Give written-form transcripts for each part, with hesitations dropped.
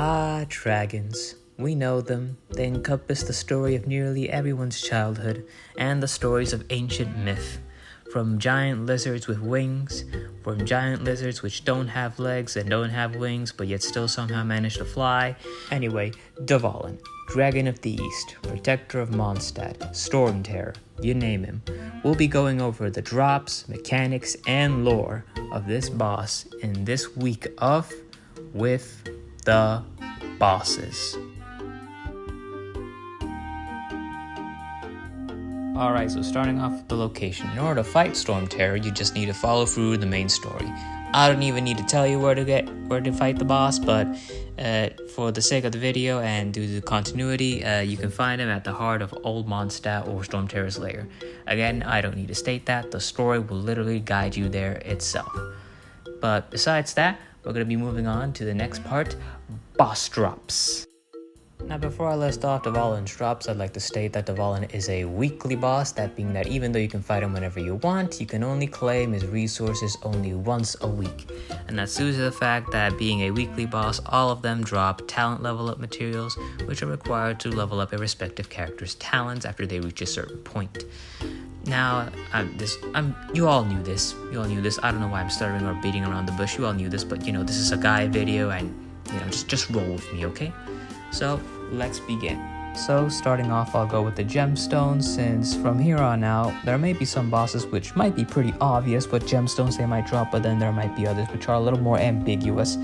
Ah, dragons. We know them. They encompass the story of nearly everyone's childhood and the stories of ancient myth. From giant lizards with wings, from giant lizards which don't have legs and don't have wings but yet still somehow manage to fly. Anyway, Dvalin, Dragon of the East, Protector of Mondstadt, Storm Terror, you name him. We'll be going over the drops, mechanics, and lore of this boss in this week of With the Bosses. Alright, so starting off with the location. In order to fight Storm Terror, you just need to follow through the main story. I don't even need to tell you where to fight the boss, but for the sake of the video and due to continuity, you can find him at the heart of Old Mondstadt or Storm Terror's lair. Again, I don't need to state that, the story will literally guide you there itself. But besides that, we're going to be moving on to the next part, boss drops. Now before I list off Dvalin's drops, I'd like to state that Dvalin is a weekly boss, that being that even though you can fight him whenever you want, you can only claim his resources only once a week. And that's due to the fact that being a weekly boss, all of them drop talent level up materials, which are required to level up a respective character's talents after they reach a certain point. Now, you all knew this. I don't know why I'm stuttering or beating around the bush. You all knew this, but this is a guide video, and just roll with me, okay? So let's begin. So starting off, I'll go with the gemstones, since from here on out there may be some bosses which might be pretty obvious what gemstones they might drop, but then there might be others which are a little more ambiguous.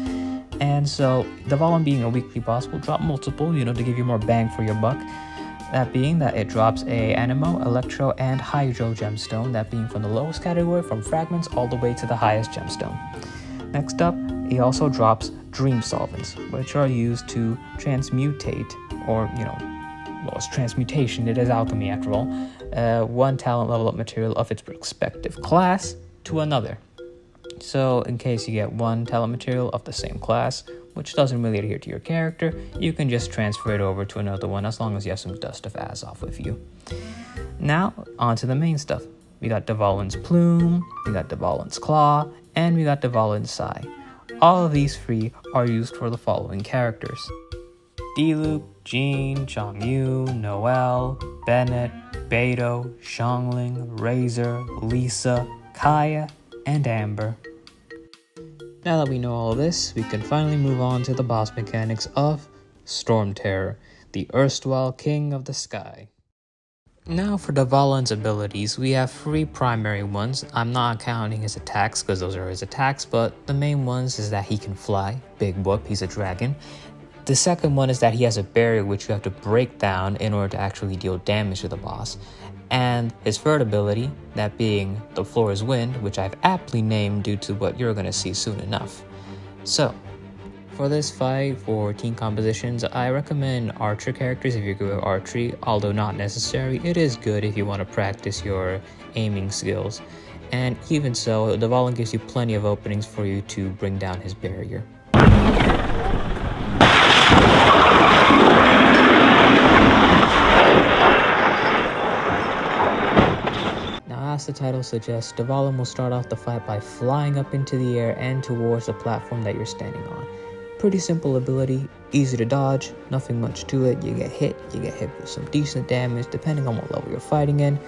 And so Dvalin, being a weekly boss, will drop multiple, to give you more bang for your buck. That being that it drops a Anemo, Electro, and Hydro gemstone, that being from the lowest category, from fragments, all the way to the highest gemstone. Next up, he also drops Dream Solvents, which are used to transmutate, or, it's transmutation, it is alchemy after all, one talent level up material of its respective class to another. So, in case you get one talent material of the same class, which doesn't really adhere to your character, you can just transfer it over to another one as long as you have some Dust of Azoth with you. Now, on to the main stuff. We got Dvalin's Plume, we got Dvalin's Claw, and we got Dvalin's Sigh. All of these three are used for the following characters: Diluc, Jean, Zhongyu, Noelle, Bennett, Beto, Xiangling, Razor, Lisa, Kaya, and Amber. Now that we know all of this, we can finally move on to the boss mechanics of Storm Terror, the erstwhile King of the Sky. Now for Dvalin's abilities, we have three primary ones. I'm not counting his attacks because those are his attacks, but the main ones is that he can fly, big whoop, he's a dragon. The second one is that he has a barrier which you have to break down in order to actually deal damage to the boss. And his third ability, that being the floor is wind, which I've aptly named due to what you're going to see soon enough. So, for this fight, for team compositions, I recommend archer characters if you're good with archery, although not necessary. It is good if you want to practice your aiming skills. And even so, Dvalin gives you plenty of openings for you to bring down his barrier. As the title suggests, Dvalin will start off the fight by flying up into the air and towards the platform that you're standing on. Pretty simple ability, easy to dodge, nothing much to it. You get hit with some decent damage depending on what level you're fighting in,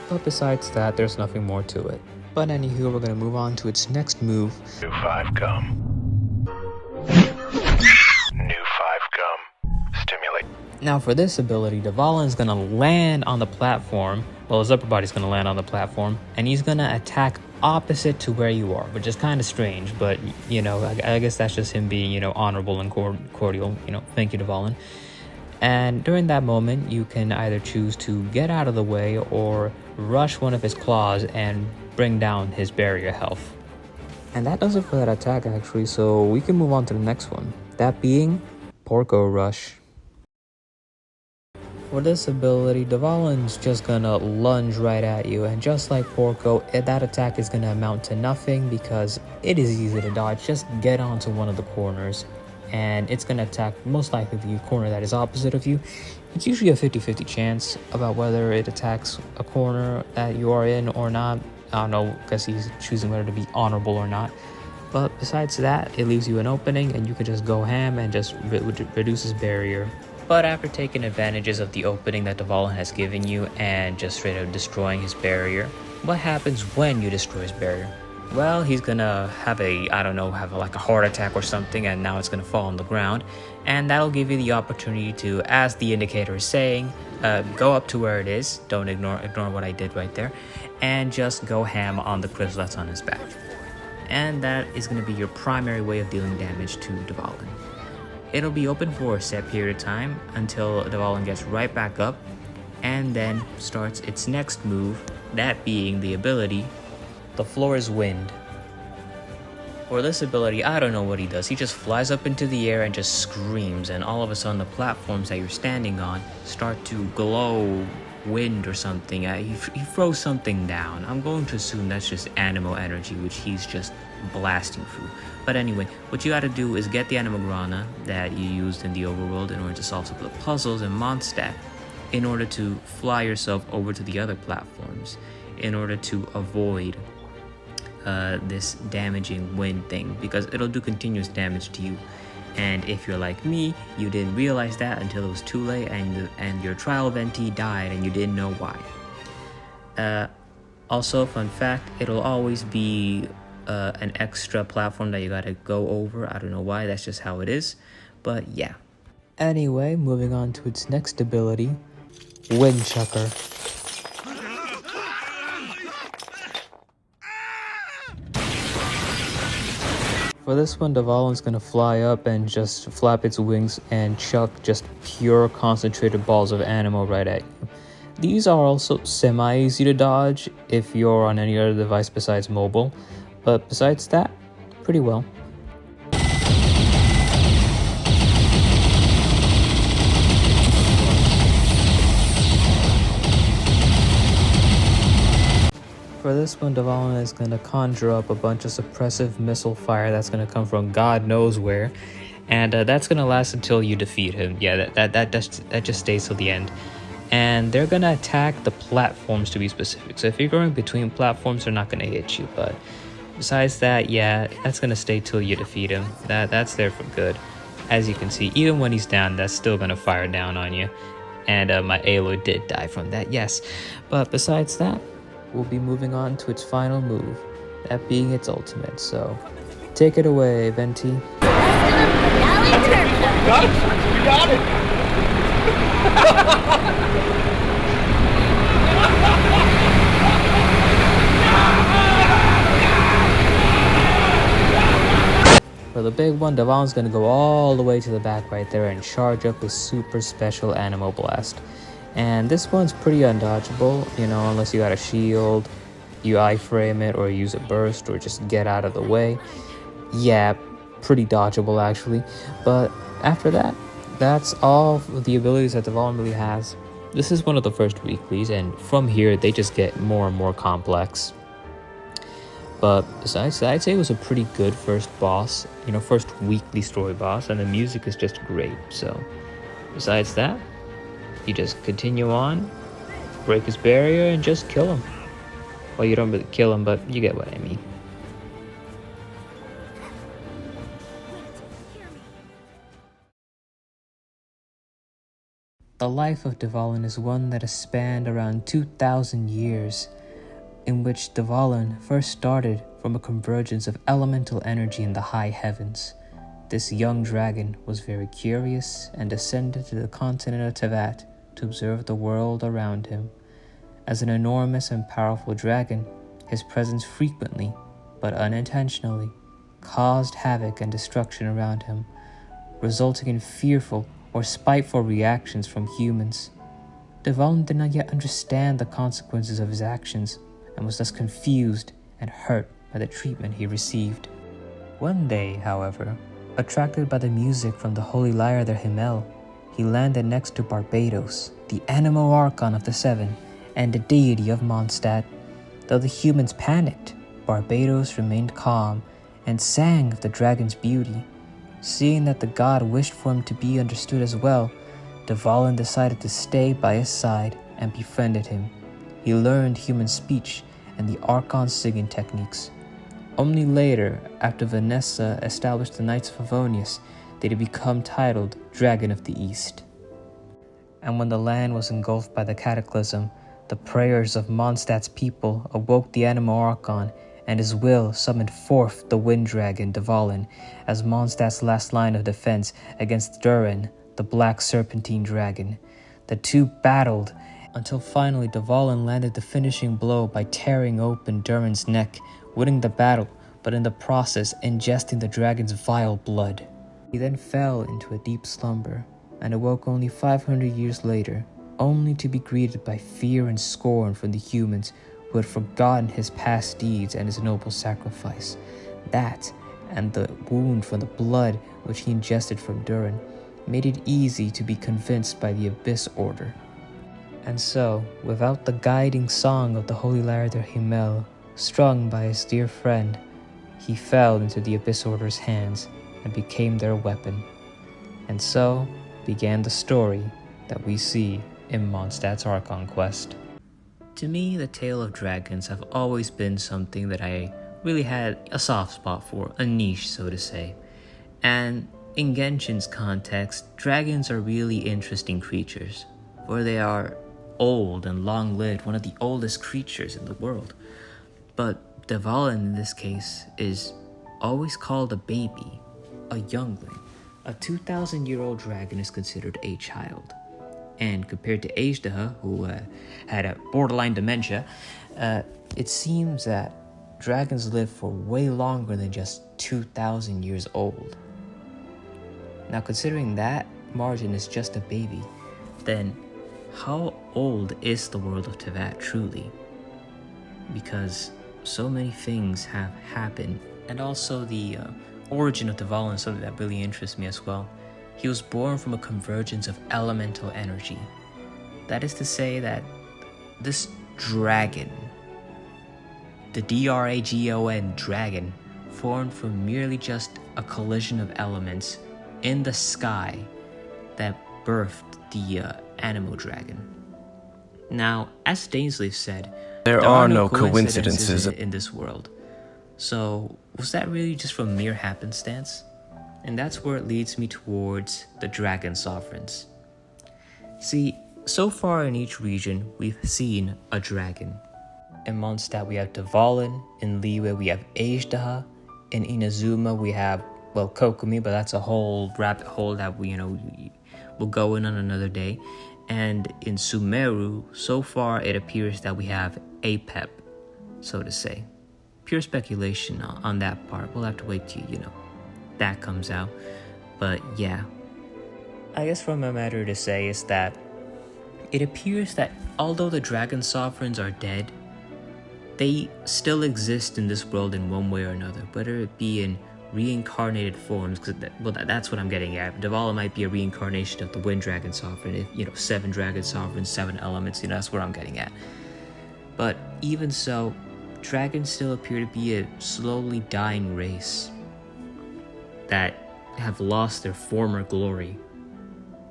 but besides that, there's nothing more to it. But anywho, we're going to move on to its next move. New 5 gum. Stimulate. Now for this ability, Dvalin's going to land on the platform. Well, his upper body's going to land on the platform, and he's going to attack opposite to where you are, which is kind of strange, but, I guess that's just him being, honorable and cordial, thank you, Dvalin. And during that moment, you can either choose to get out of the way or rush one of his claws and bring down his barrier health. And that does it for that attack, actually, so we can move on to the next one, that being Porco Rush. For this ability, Dvalin's just gonna lunge right at you, and just like Porco, that attack is gonna amount to nothing because it is easy to dodge. Just get onto one of the corners and it's gonna attack most likely the corner that is opposite of you. It's usually a 50-50 chance about whether it attacks a corner that you are in or not. I don't know, because he's choosing whether to be honorable or not. But besides that, it leaves you an opening and you can just go ham and just reduce his barrier. But after taking advantages of the opening that Dvalin has given you and just straight up destroying his barrier, what happens when you destroy his barrier? Well, he's gonna have like a heart attack or something, and now it's gonna fall on the ground. And that'll give you the opportunity to, as the indicator is saying, go up to where it is. Don't ignore what I did right there. And just go ham on the crystal that's on his back. And that is gonna be your primary way of dealing damage to Dvalin. It'll be open for a set period of time until Dvalin gets right back up and then starts its next move, that being the ability, the floor is wind. For this ability, I don't know what he does. He just flies up into the air and just screams, and all of a sudden the platforms that you're standing on start to glow wind or something. He throws something down. I'm going to assume that's just animal energy, which he's just blasting through. But anyway, what you gotta do is get the animagrana that you used in the overworld in order to solve some of the puzzles in Mondstadt, in order to fly yourself over to the other platforms, in order to avoid this damaging wind thing, because it'll do continuous damage to you. And if you're like me, you didn't realize that until it was too late, and your trial eventee died and you didn't know why. Also, fun fact, it'll always be an extra platform that you gotta go over. I don't know why, that's just how it is, but yeah. Anyway, moving on to its next ability, Wind Chucker. For this one, Dvalin's gonna fly up and just flap its wings and chuck just pure concentrated balls of ammo right at you. These are also semi-easy to dodge if you're on any other device besides mobile, but besides that, pretty well. For this one, Dvalin is going to conjure up a bunch of suppressive missile fire that's going to come from God knows where, and that's going to last until you defeat him. Yeah, that just stays till the end. And they're going to attack the platforms, to be specific. So if you're going between platforms, they're not going to hit you. But besides that, yeah, that's going to stay till you defeat him. That's there for good. As you can see, even when he's down, that's still going to fire down on you. And my Aloy did die from that, yes. But besides that, we'll be moving on to its final move, that being its ultimate. So take it away, Venti. Got it! We got it! For the big one, Dvalin's gonna go all the way to the back right there and charge up a super special Animo Blast. And this one's pretty undodgeable, you know, unless you got a shield, you iframe it, or use a burst, or just get out of the way. Yeah, pretty dodgeable actually. But after that, that's all of the abilities that Dvalin really has. This is one of the first weeklies, and from here they just get more and more complex. But besides that, I'd say it was a pretty good first boss, you know, first weekly story boss, and the music is just great. So besides that, you just continue on, break his barrier, and just kill him. Well, you don't really kill him, but you get what I mean. The life of Dvalin is one that has spanned around 2,000 years, in which Dvalin first started from a convergence of elemental energy in the high heavens. This young dragon was very curious and descended to the continent of Tevat to observe the world around him. As an enormous and powerful dragon, his presence frequently, but unintentionally, caused havoc and destruction around him, resulting in fearful or spiteful reactions from humans. Dvalin did not yet understand the consequences of his actions and was thus confused and hurt by the treatment he received. One day, however, attracted by the music from the holy lyre der Himmel, he landed next to Barbados, the Animo Archon of the Seven, and the deity of Mondstadt. Though the humans panicked, Barbados remained calm and sang of the dragon's beauty. Seeing that the god wished for him to be understood as well, Dvalin decided to stay by his side and befriended him. He learned human speech and the Archon's singing techniques. Only later, after Vanessa established the Knights of Favonius, did he become titled Dragon of the East. And when the land was engulfed by the cataclysm, the prayers of Mondstadt's people awoke the Animal Archon, and his will summoned forth the Wind Dragon Dvalin as Mondstadt's last line of defense against Durin, the Black Serpentine Dragon. The two battled until finally Dvalin landed the finishing blow by tearing open Durin's neck, winning the battle, but in the process ingesting the dragon's vile blood. He then fell into a deep slumber and awoke only 500 years later, only to be greeted by fear and scorn from the humans who had forgotten his past deeds and his noble sacrifice. That, and the wound from the blood which he ingested from Durin, made it easy to be convinced by the Abyss Order. And so, without the guiding song of the Holy Lyre de Himmel, strung by his dear friend, he fell into the Abyss Order's hands and became their weapon. And so began the story that we see in Mondstadt's Archon Quest. To me, the tale of dragons have always been something that I really had a soft spot for, a niche, so to say. And in Genshin's context, dragons are really interesting creatures, for they are old and long-lived, one of the oldest creatures in the world. But Dvalin in this case is always called a baby, a youngling. A 2,000-year-old dragon is considered a child. And compared to Azhdaha, who had a borderline dementia, it seems that dragons live for way longer than just 2,000 years old. Now, considering that margin is just a baby, then how old is the world of Teyvat truly? Because so many things have happened. And also the origin of Dvalin is something that really interests me as well. He was born from a convergence of elemental energy. That is to say that this dragon, the Dragon dragon, formed from merely just a collision of elements in the sky that birthed the animal dragon. Now, as Dainsleif said, there are no coincidences in this world. So, was that really just from mere happenstance? And that's where it leads me towards the Dragon Sovereigns. See, so far in each region, we've seen a dragon. In Mondstadt we have Dvalin, in Liyue we have Azhdaha, in Inazuma we have, well, Kokomi, but that's a whole rabbit hole that we'll go in on another day. And in Sumeru, so far it appears that we have Apep, so to say. Pure speculation on that part. We'll have to wait till, that comes out. But yeah, I guess what I'm matter to say is that it appears that although the Dragon Sovereigns are dead, they still exist in this world in one way or another, whether it be in reincarnated forms, because that's what I'm getting at. Dvalin might be a reincarnation of the Wind Dragon Sovereign, 7 Dragon Sovereigns, 7 elements, that's what I'm getting at. But even so, dragons still appear to be a slowly dying race that have lost their former glory,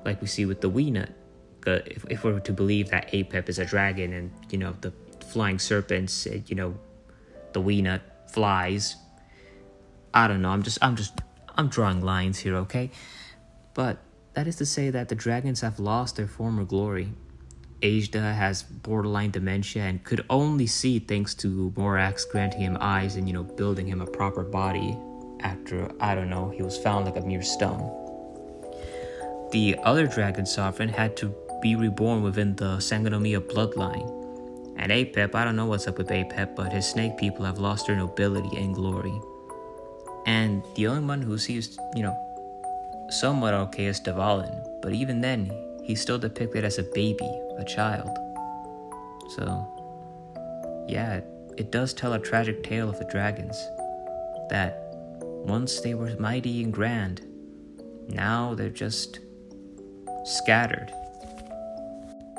like we see with the Weenut. If we were to believe that Apep is a dragon and the flying serpents, the Weenut flies. I don't know. I'm drawing lines here, okay? But that is to say that the dragons have lost their former glory. Azhdaha has borderline dementia and could only see thanks to Morax granting him eyes and building him a proper body after, he was found like a mere stone. The other Dragon Sovereign had to be reborn within the Sangonomiya bloodline. And Apep, I don't know what's up with Apep, but his snake people have lost their nobility and glory. And the only one who seems, somewhat okay is Dvalin, but even then, he's still depicted as a baby, a child. So, yeah, it does tell a tragic tale of the dragons, that once they were mighty and grand, now they're just scattered.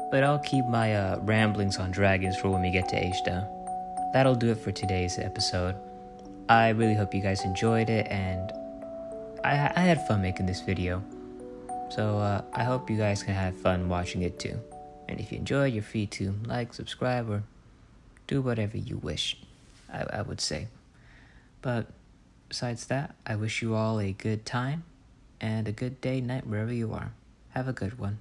But I'll keep my ramblings on dragons for when we get to Azhdaha. That'll do it for today's episode. I really hope you guys enjoyed it, and I had fun making this video. So I hope you guys can have fun watching it too. And if you enjoyed, you're free to like, subscribe, or do whatever you wish, I would say. But besides that, I wish you all a good time and a good day, night, wherever you are. Have a good one.